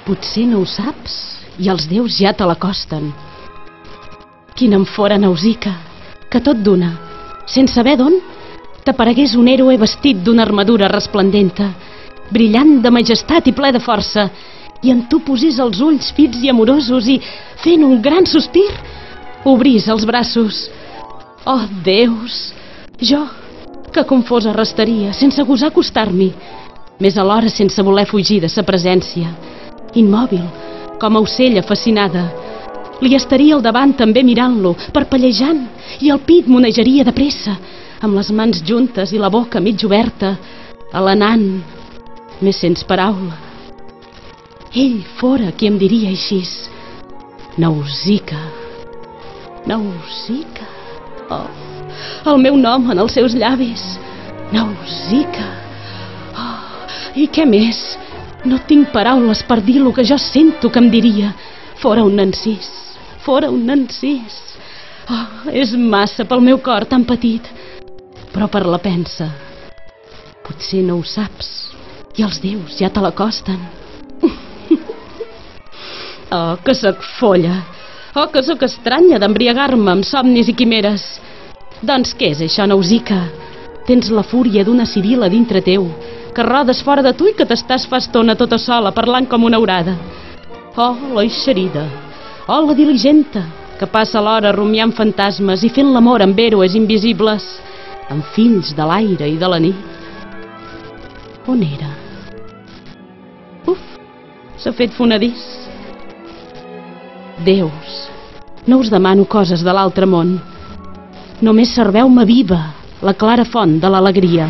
Potser no ho saps i els déus ja te l'acosten. Quina em fora Nausica, que tot d'una, sense saber d'on, t'aparegués un héroe vestit d'una armadura resplendenta, brillant de majestat i ple de força, i en tu posés els ulls fits i amorosos i, fent un gran sospir, obrís els braços. Oh, déus! Jo, que confosa restaria, sense gosar acostar-m'hi, més alhora sense voler fugir de sa presència. Immòbil, com a ocella fascinada, li estaria al davant també mirant-lo, parpellejant, i el pit monejaria de pressa, amb les mans juntes i la boca mig oberta, alenant, més sens paraula. Ell fora qui em diria així: Nausica, Nausica. Oh, el meu nom en els seus llavis, Nausica. Oh, i què més? No tinc paraules per dir lo que jo sento que em diria. Fora un encís, fora un encís. Oh, és massa pel meu cor tan petit. Però per la pensa, potser no ho saps i els déus ja te l'acosten. Oh, que sóc folla. Oh, que sóc estranya d'embriagar-me amb somnis i quimeres. Doncs què és això, Nausica? Tens la fúria d'una sibila dintre teu, que rodes fora de tu i que t'estàs fa estona tota sola, parlant com una aurada. Oh, l'oixerida. Oh, la diligenta, que passa l'hora rumiant fantasmes i fent l'amor amb héroes invisibles, amb fills de l'aire i de la nit. On era? Uf, s'ha fet fonedís. Déus, no us demano coses de l'altre món. Només serveu-me viva, la clara font de l'alegria.